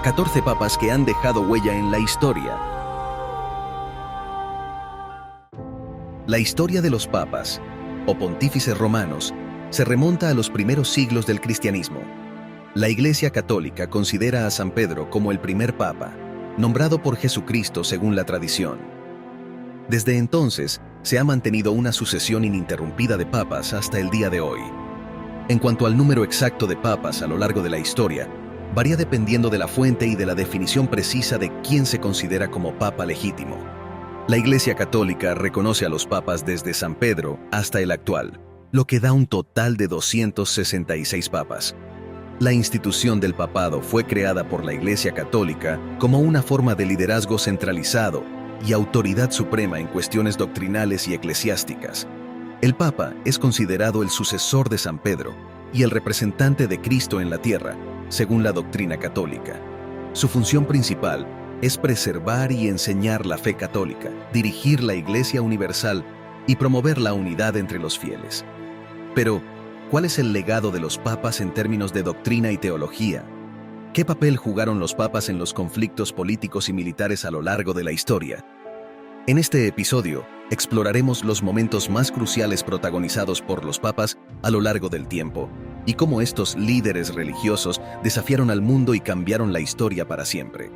14 papas que han dejado huella en la historia. La historia de los papas, o pontífices romanos, se remonta a los primeros siglos del cristianismo. La Iglesia Católica considera a San Pedro como el primer papa, nombrado por Jesucristo según la tradición. Desde entonces, se ha mantenido una sucesión ininterrumpida de papas hasta el día de hoy. En cuanto al número exacto de papas a lo largo de la historia, varía dependiendo de la fuente y de la definición precisa de quién se considera como papa legítimo. La Iglesia Católica reconoce a los papas desde San Pedro hasta el actual, lo que da un total de 266 papas. La institución del papado fue creada por la Iglesia Católica como una forma de liderazgo centralizado y autoridad suprema en cuestiones doctrinales y eclesiásticas. El Papa es considerado el sucesor de San Pedro y el representante de Cristo en la tierra, según la doctrina católica. Su función principal es preservar y enseñar la fe católica, dirigir la Iglesia universal y promover la unidad entre los fieles. Pero, ¿cuál es el legado de los papas en términos de doctrina y teología? ¿Qué papel jugaron los papas en los conflictos políticos y militares a lo largo de la historia? En este episodio, exploraremos los momentos más cruciales protagonizados por los papas a lo largo del tiempo y cómo estos líderes religiosos desafiaron al mundo y cambiaron la historia para siempre.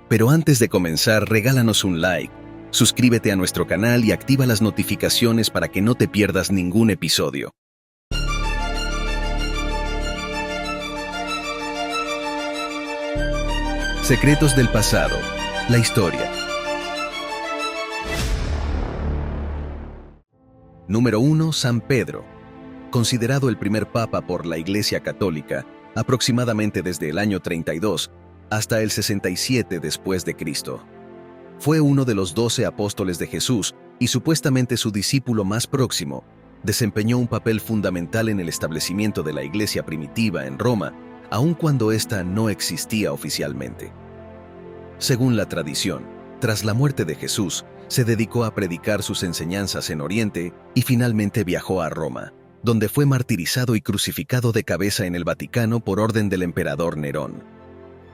Pero antes de comenzar, regálanos un like, suscríbete a nuestro canal y activa las notificaciones para que no te pierdas ningún episodio. Secretos del pasado, la historia. Número 1. San Pedro. Considerado el primer papa por la Iglesia Católica, aproximadamente desde el año 32 hasta el 67 después de Cristo. Fue uno de los 12 apóstoles de Jesús y supuestamente su discípulo más próximo. Desempeñó un papel fundamental en el establecimiento de la Iglesia primitiva en Roma, aun cuando ésta no existía oficialmente. Según la tradición, tras la muerte de Jesús, se dedicó a predicar sus enseñanzas en Oriente y finalmente viajó a Roma, donde fue martirizado y crucificado de cabeza en el Vaticano por orden del emperador Nerón.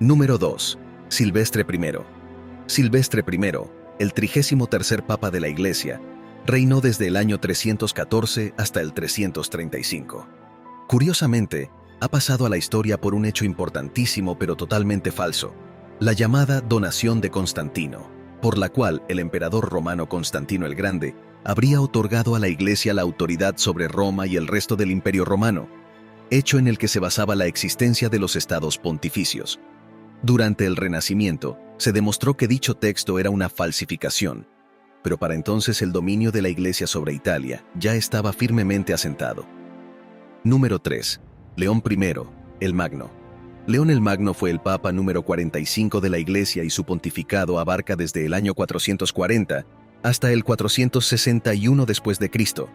Número 2. Silvestre I. Silvestre I, el 33º papa de la Iglesia, reinó desde el año 314 hasta el 335. Curiosamente, ha pasado a la historia por un hecho importantísimo pero totalmente falso, la llamada donación de Constantino, por la cual el emperador romano Constantino el Grande habría otorgado a la Iglesia la autoridad sobre Roma y el resto del Imperio Romano, hecho en el que se basaba la existencia de los estados pontificios. Durante el Renacimiento, se demostró que dicho texto era una falsificación, pero para entonces el dominio de la Iglesia sobre Italia ya estaba firmemente asentado. Número 3. León I, el Magno. León el Magno fue el Papa número 45 de la Iglesia y su pontificado abarca desde el año 440 hasta el 461 después de Cristo.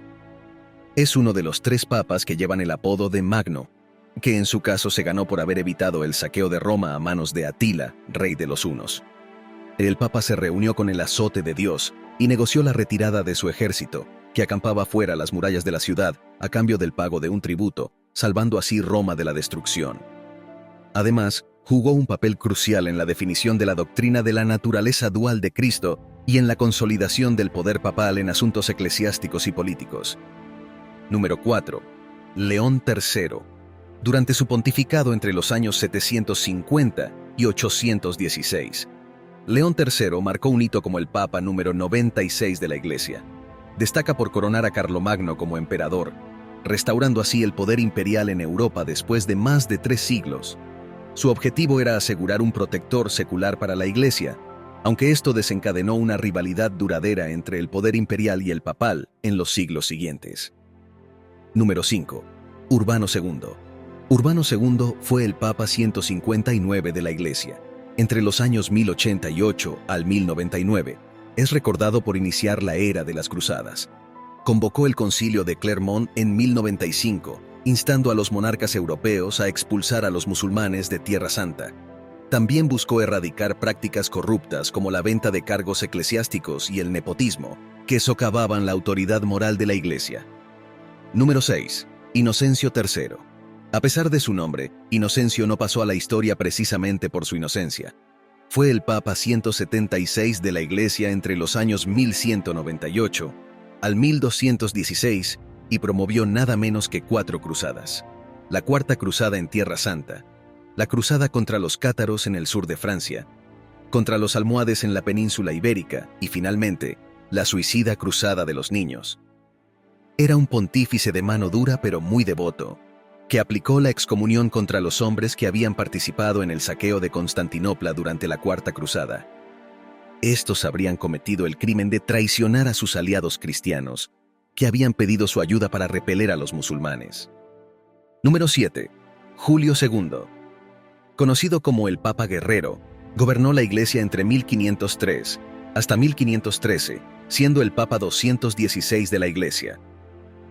Es uno de los 3 papas que llevan el apodo de Magno, que en su caso se ganó por haber evitado el saqueo de Roma a manos de Atila, rey de los hunos. El Papa se reunió con el azote de Dios y negoció la retirada de su ejército, que acampaba fuera las murallas de la ciudad a cambio del pago de un tributo, salvando así Roma de la destrucción. Además, jugó un papel crucial en la definición de la doctrina de la naturaleza dual de Cristo y en la consolidación del poder papal en asuntos eclesiásticos y políticos. Número 4. León III. Durante su pontificado entre los años 750 y 816, León III marcó un hito como el Papa número 96 de la Iglesia. Destaca por coronar a Carlomagno como emperador, restaurando así el poder imperial en Europa después de más de 3 siglos. Su objetivo era asegurar un protector secular para la Iglesia, aunque esto desencadenó una rivalidad duradera entre el poder imperial y el papal en los siglos siguientes. Número 5. Urbano II. Urbano II fue el Papa 159 de la Iglesia. Entre los años 1088 al 1099, es recordado por iniciar la era de las Cruzadas. Convocó el Concilio de Clermont en 1095, instando a los monarcas europeos a expulsar a los musulmanes de Tierra Santa. También buscó erradicar prácticas corruptas como la venta de cargos eclesiásticos y el nepotismo, que socavaban la autoridad moral de la Iglesia. Número 6. Inocencio III. A pesar de su nombre, Inocencio no pasó a la historia precisamente por su inocencia. Fue el Papa 176 de la Iglesia entre los años 1198 al 1216 y promovió nada menos que 4 cruzadas. La Cuarta Cruzada en Tierra Santa, la Cruzada contra los cátaros en el sur de Francia, contra los almohades en la península ibérica y finalmente, la suicida Cruzada de los Niños. Era un pontífice de mano dura pero muy devoto, que aplicó la excomunión contra los hombres que habían participado en el saqueo de Constantinopla durante la Cuarta Cruzada. Estos habrían cometido el crimen de traicionar a sus aliados cristianos, que habían pedido su ayuda para repeler a los musulmanes. Número 7. Julio II. Conocido como el Papa Guerrero, gobernó la Iglesia entre 1503 hasta 1513, siendo el Papa 216 de la Iglesia.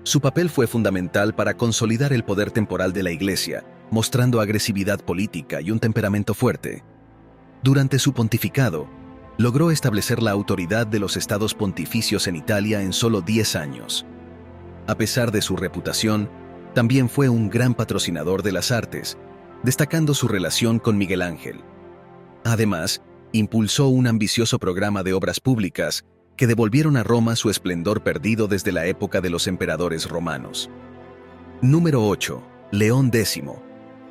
Su papel fue fundamental para consolidar el poder temporal de la Iglesia, mostrando agresividad política y un temperamento fuerte. Durante su pontificado, logró establecer la autoridad de los estados pontificios en Italia en solo 10 años. A pesar de su reputación, también fue un gran patrocinador de las artes, destacando su relación con Miguel Ángel. Además, impulsó un ambicioso programa de obras públicas que devolvieron a Roma su esplendor perdido desde la época de los emperadores romanos. Número 8. León X.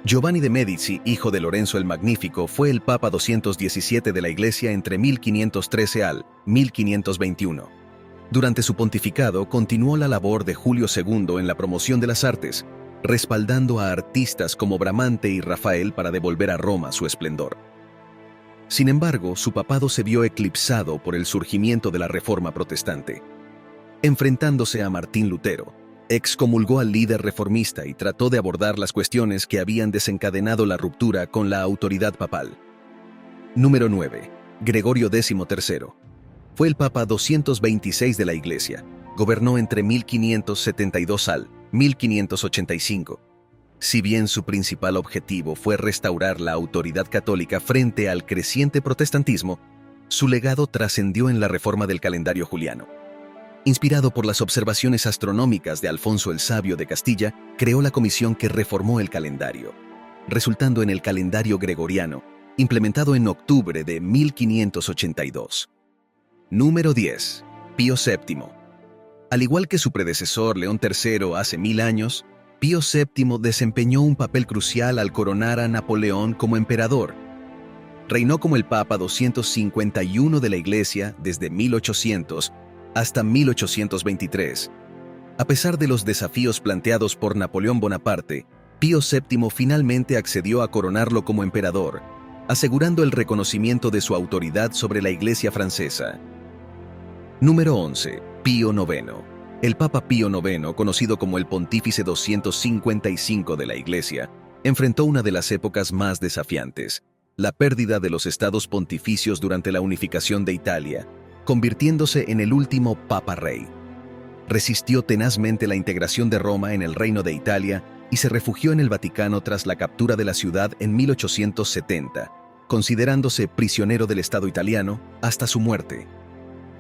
Giovanni de Medici, hijo de Lorenzo el Magnífico, fue el Papa 217 de la Iglesia entre 1513 al 1521. Durante su pontificado continuó la labor de Julio II en la promoción de las artes, respaldando a artistas como Bramante y Rafael para devolver a Roma su esplendor. Sin embargo, su papado se vio eclipsado por el surgimiento de la Reforma Protestante. Enfrentándose a Martín Lutero, excomulgó al líder reformista y trató de abordar las cuestiones que habían desencadenado la ruptura con la autoridad papal. Número 9. Gregorio XIII. Fue el Papa 226 de la Iglesia. Gobernó entre 1572 al 1585. Si bien su principal objetivo fue restaurar la autoridad católica frente al creciente protestantismo, su legado trascendió en la reforma del calendario juliano. Inspirado por las observaciones astronómicas de Alfonso el Sabio de Castilla, creó la comisión que reformó el calendario, resultando en el calendario gregoriano, implementado en octubre de 1582. Número 10. Pío VII. Al igual que su predecesor León III hace 1000 años, Pío VII desempeñó un papel crucial al coronar a Napoleón como emperador. Reinó como el Papa 251 de la Iglesia desde 1800 hasta 1823. A pesar de los desafíos planteados por Napoleón Bonaparte, Pío VII finalmente accedió a coronarlo como emperador, asegurando el reconocimiento de su autoridad sobre la Iglesia francesa. Número 11. Pío IX. El Papa Pío IX, conocido como el Pontífice 255 de la Iglesia, enfrentó una de las épocas más desafiantes, la pérdida de los estados pontificios durante la unificación de Italia, convirtiéndose en el último Papa Rey. Resistió tenazmente la integración de Roma en el Reino de Italia y se refugió en el Vaticano tras la captura de la ciudad en 1870, considerándose prisionero del Estado italiano hasta su muerte.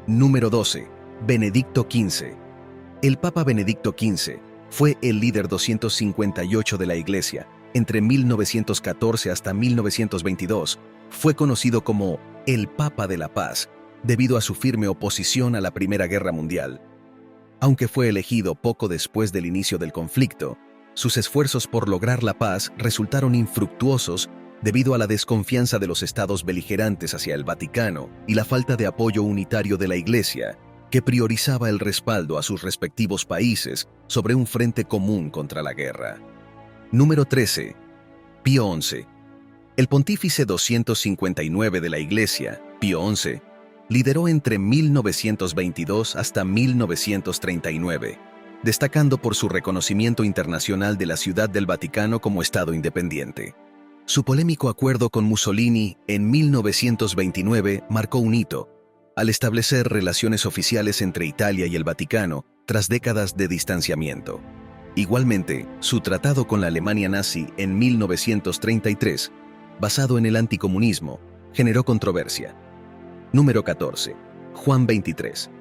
Número 12. Benedicto XV. El Papa Benedicto XV fue el líder 258 de la Iglesia. Entre 1914 hasta 1922, fue conocido como el Papa de la Paz, debido a su firme oposición a la Primera Guerra Mundial. Aunque fue elegido poco después del inicio del conflicto, sus esfuerzos por lograr la paz resultaron infructuosos debido a la desconfianza de los estados beligerantes hacia el Vaticano y la falta de apoyo unitario de la Iglesia, que priorizaba el respaldo a sus respectivos países sobre un frente común contra la guerra. Número 13. Pío XI. El Pontífice 259 de la Iglesia, Pío XI, lideró entre 1922 hasta 1939, destacando por su reconocimiento internacional de la Ciudad del Vaticano como Estado independiente. Su polémico acuerdo con Mussolini en 1929 marcó un hito, al establecer relaciones oficiales entre Italia y el Vaticano tras décadas de distanciamiento. Igualmente, su tratado con la Alemania nazi en 1933, basado en el anticomunismo, generó controversia. Número 14. Juan XXIII.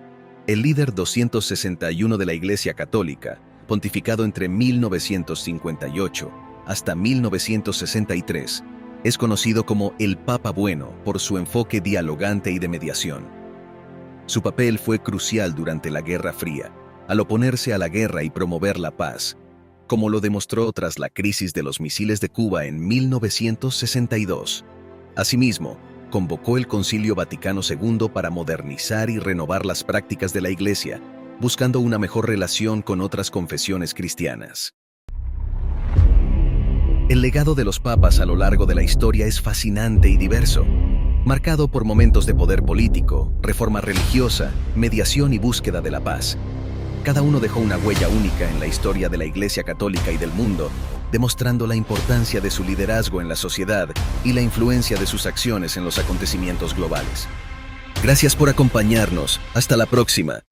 El líder 261 de la Iglesia Católica, pontificado entre 1958 hasta 1963, es conocido como el Papa Bueno por su enfoque dialogante y de mediación. Su papel fue crucial durante la Guerra Fría, al oponerse a la guerra y promover la paz, como lo demostró tras la crisis de los misiles de Cuba en 1962. Asimismo, convocó el Concilio Vaticano II para modernizar y renovar las prácticas de la Iglesia, buscando una mejor relación con otras confesiones cristianas. El legado de los papas a lo largo de la historia es fascinante y diverso, marcado por momentos de poder político, reforma religiosa, mediación y búsqueda de la paz. Cada uno dejó una huella única en la historia de la Iglesia Católica y del mundo, demostrando la importancia de su liderazgo en la sociedad y la influencia de sus acciones en los acontecimientos globales. Gracias por acompañarnos. Hasta la próxima.